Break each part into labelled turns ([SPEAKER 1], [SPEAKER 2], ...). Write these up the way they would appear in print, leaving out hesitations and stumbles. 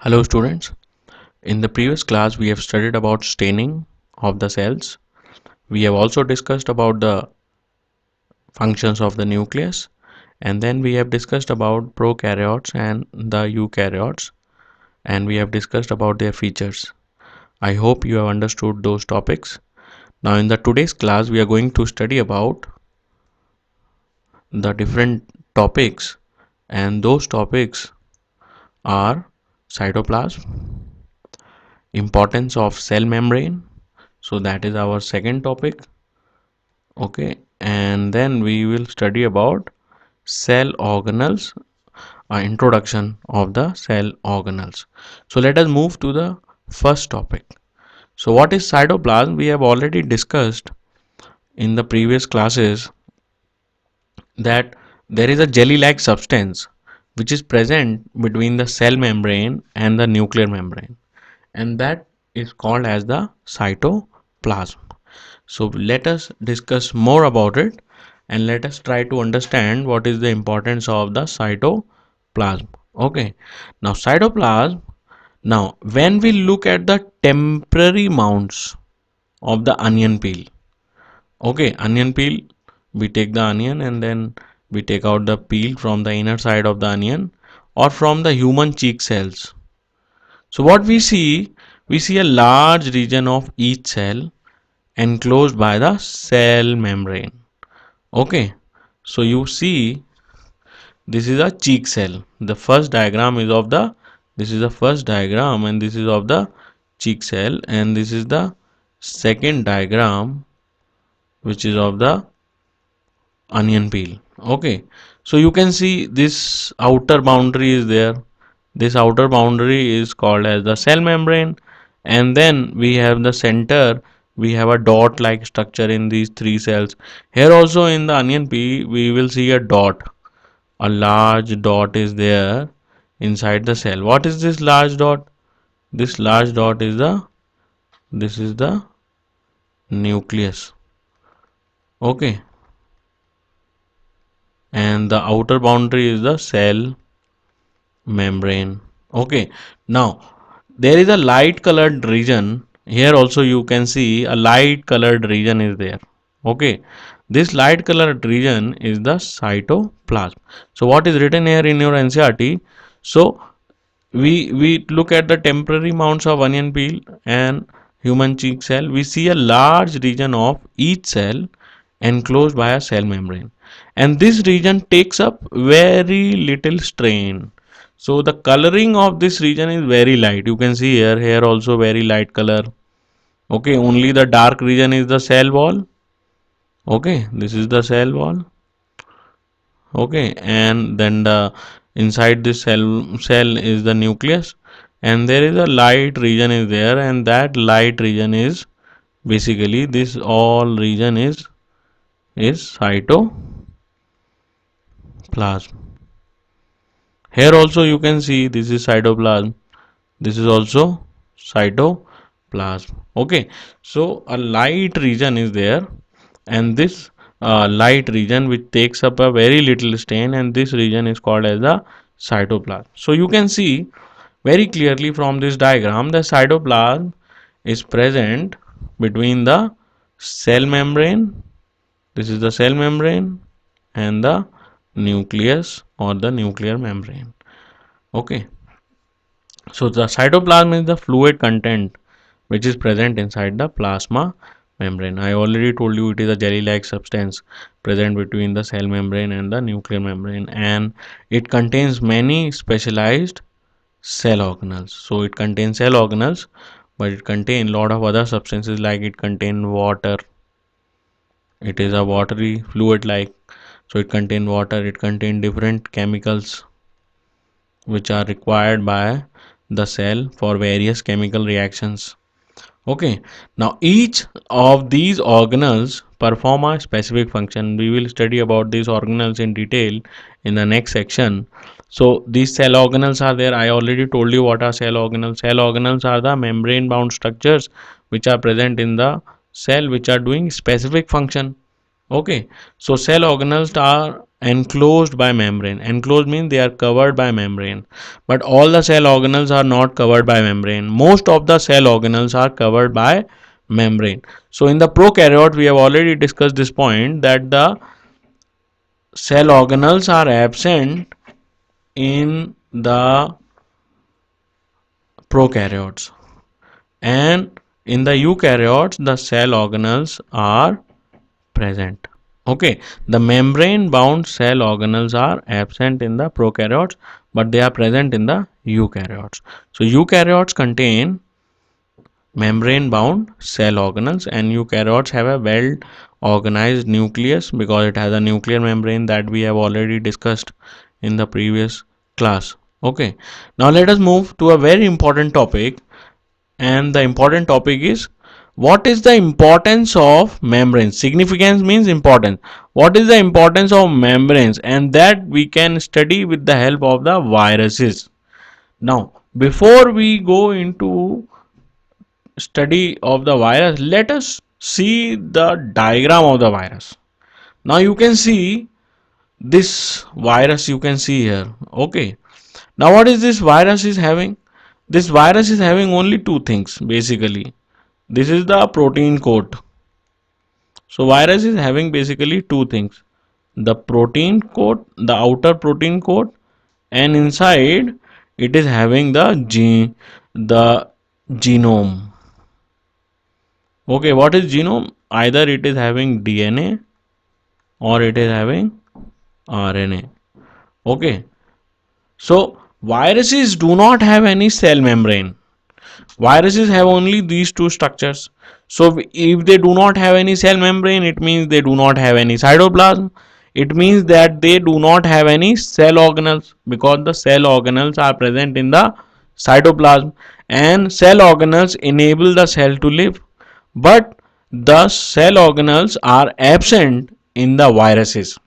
[SPEAKER 1] Hello students. In the previous class we have studied about staining of the cells. We have also discussed about the functions of the nucleus, and then we have discussed about prokaryotes and the eukaryotes, and we have discussed about their features. I hope you have understood those topics. Now in the today's class we are going to study about the different topics, and those topics are cytoplasm, importance of cell membrane. So that is our second topic. Okay, and then we will study about cell organelles, introduction of the cell organelles. So let us move to the first topic. So what is cytoplasm? We have already discussed in the previous classes that there is a jelly like substance which is present between the cell membrane and the nuclear membrane, and that is called as the cytoplasm. So let us discuss more about it, and let us try to understand what is the importance of the cytoplasm. Okay, now cytoplasm. Now, when we look at the temporary mounts of the onion peel, okay, onion peel, we take the onion and then we take out the peel from the inner side of the onion or from the human cheek cells. So, what we see a large region of each cell enclosed by the cell membrane. Okay, so you see this is a cheek cell. The first diagram is of the this is the first diagram, and this is of the cheek cell, and this is the second diagram which is of the onion peel. Okay, so you can see this outer boundary is there. This outer boundary is called as the cell membrane, and then we have the center. We have a dot like structure in these three cells. Here also in the onion peel we will see a dot. A large dot is there inside the cell. What is this large dot? This large dot is the nucleus. Okay, and the outer boundary is the cell membrane. Okay, now there is a light colored region. Here also you can see a light colored region is there. Okay, this light colored region is the cytoplasm. So what is written here in your NCRT? So we look at the temporary mounts of onion peel and human cheek cell. We see a large region of each cell enclosed by a cell membrane, and this region takes up very little strain. So the coloring of this region is very light. You can see here also very light color. Okay, only the dark region is the cell wall. Okay, this is the cell wall. Okay, and then the inside this cell is the nucleus, and there is a light region is there, and that light region is basically this all region is cytoplasm. Here also you can see this is cytoplasm, this is also cytoplasm. Okay, so a light region is there, and this light region which takes up a very little stain, and this region is called as the cytoplasm. So you can see very clearly from this diagram the cytoplasm is present between the cell membrane, this is the cell membrane, and the nucleus or the nuclear membrane. Okay, so the cytoplasm is the fluid content which is present inside the plasma membrane. I already told you it is a jelly-like substance present between the cell membrane and the nuclear membrane, and it contains many specialized cell organelles. So it contains cell organelles, but it contains lot of other substances like it contains water. It is a watery fluid like, so it contains water. It contains different chemicals which are required by the cell for various chemical reactions. Okay, now each of these organelles perform a specific function. We will study about these organelles in detail in the next section. So these cell organelles are there. I already told you what are cell organelles. Cell organelles are the membrane bound structures which are present in the cell which are doing specific function. Okay, so cell organelles are enclosed by membrane. Enclosed means they are covered by membrane, but all the cell organelles are not covered by membrane. Most of the cell organelles are covered by membrane. So in the prokaryote we have already discussed this point, that the cell organelles are absent in the prokaryotes, and in the eukaryotes the cell organelles are present. Okay, the membrane bound cell organelles are absent in the prokaryotes, but they are present in the eukaryotes. So eukaryotes contain membrane bound cell organelles, and eukaryotes have a well organized nucleus because it has a nuclear membrane that we have already discussed in the previous class. Okay, now let us move to a very important topic, and the important topic is, what is the importance of membranes. Significance means importance. What is the importance of membranes, and that we can study with the help of the viruses. Now before we go into study of the virus, let us see the diagram of the virus. Now you can see this virus, you can see here. Okay, now what is this virus is having? This virus is having only two things basically. This is the protein coat. So virus is having basically two things: the protein coat, the outer protein coat, and inside it is having the genome. Okay, what is genome? Either it is having DNA or it is having RNA. Okay, so viruses do not have any cell membrane. Viruses have only these two structures. So if they do not have any cell membrane, it means they do not have any cytoplasm. It means that they do not have any cell organelles, because the cell organelles are present in the cytoplasm, and cell organelles enable the cell to live. But the cell organelles are absent in the viruses.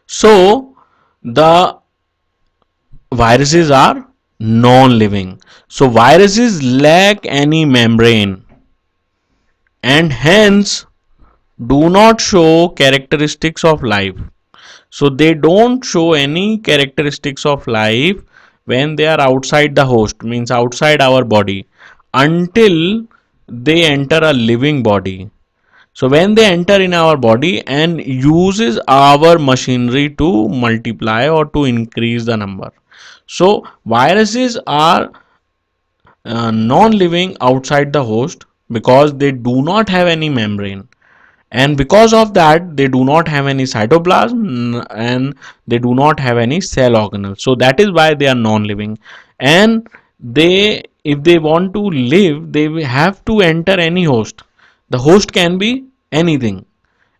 [SPEAKER 1] So the viruses are non-living. So viruses lack any membrane and hence do not show characteristics of life. So they don't show any characteristics of life when they are outside the host, means outside our body, until they enter a living body. So when they enter in our body and uses our machinery to multiply or to increase the number. So viruses are non-living outside the host because they do not have any membrane, and because of that they do not have any cytoplasm and they do not have any cell organelle. So that is why they are non-living, and they, if they want to live, they have to enter any host. The host can be anything,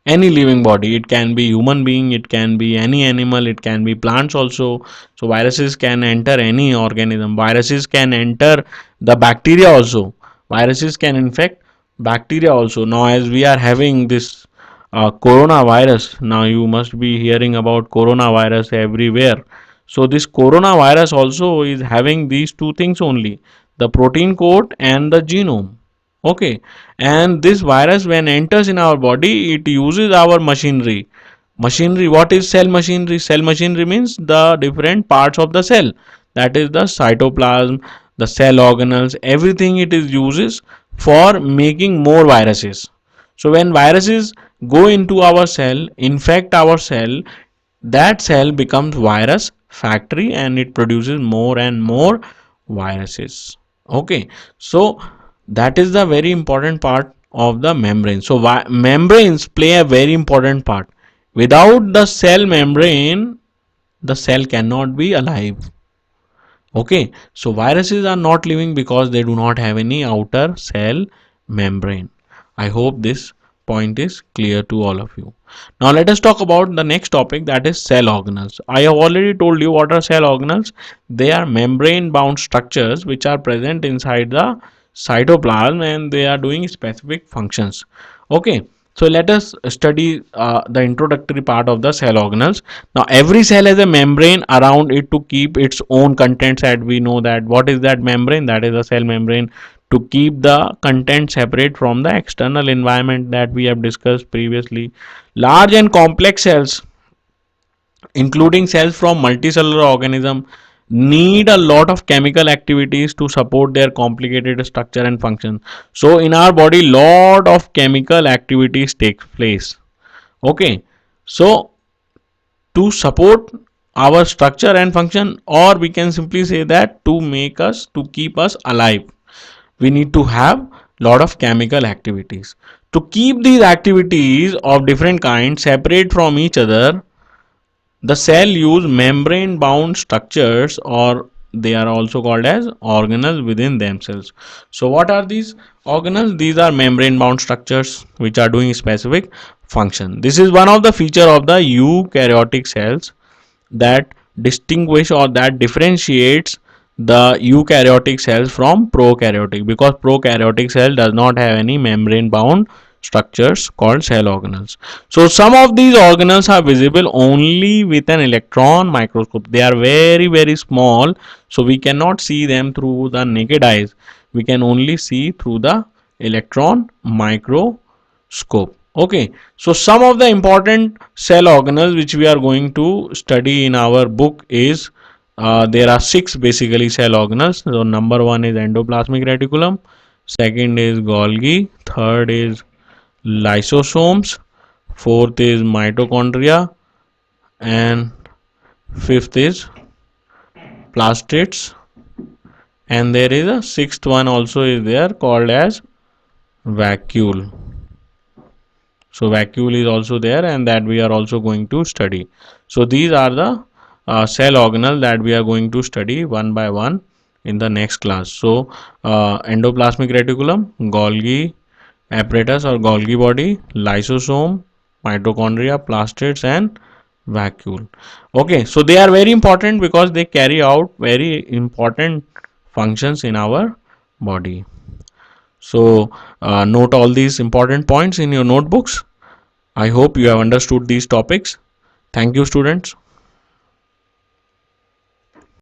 [SPEAKER 1] any living body. It can be human being, it can be any animal, it can be plants also. So viruses can enter any organism. Viruses can enter the bacteria also. Viruses can infect bacteria also. Now as we are having this coronavirus, now you must be hearing about coronavirus everywhere. So this coronavirus also is having these two things only: the protein coat and the genome. Okay, and this virus when enters in our body, it uses our machinery. Machinery, what is cell machinery? Cell machinery means the different parts of the cell, that is the cytoplasm, the cell organelles, everything it is uses for making more viruses. So when viruses go into our cell, infect our cell, that cell becomes virus factory and it produces more and more viruses. Okay, so that is the very important part of the membrane. So membranes play a very important part. Without the cell membrane, the cell cannot be alive. Okay, so viruses are not living because they do not have any outer cell membrane. I hope this point is clear to all of you. Now let us talk about the next topic, that is cell organelles. I have already told you what are cell organelles. They are membrane bound structures which are present inside the cytoplasm and they are doing specific functions. Okay, so let us study the introductory part of the cell organelles. Now every cell has a membrane around it to keep its own contents, and we know that what is that membrane? That is a cell membrane, to keep the content separate from the external environment that we have discussed previously. Large and complex cells including cells from multicellular organism, need a lot of chemical activities to support their complicated structure and function. So in our body, lot of chemical activities take place. Okay, so to support our structure and function, or we can simply say that to keep us alive, we need to have lot of chemical activities. To keep these activities of different kinds separate from each other, the cell use membrane bound structures, or they are also called as organelles within themselves. So what are these organelles? These are membrane bound structures which are doing specific function. This is one of the feature of the eukaryotic cells that distinguish or that differentiates the eukaryotic cells from prokaryotic, because prokaryotic cell does not have any membrane bound structures called cell organelles. So some of these organelles are visible only with an electron microscope. They are very small, so we cannot see them through the naked eyes. We can only see through the electron microscope. Okay, so some of the important cell organelles which we are going to study in our book is, there are six basically cell organelles. So number one is endoplasmic reticulum, second is Golgi, third is lysosomes, fourth is mitochondria, and fifth is plastids, and there is a sixth one also is there called as vacuole. So vacuole is also there, and that we are also going to study. So these are the cell organelles that we are going to study one by one in the next class. So endoplasmic reticulum, Golgi apparatus or Golgi body, lysosome, mitochondria, plastids, and vacuole. Okay, so they are very important because they carry out very important functions in our body. So note all these important points in your notebooks. I hope you have understood these topics. Thank you, students.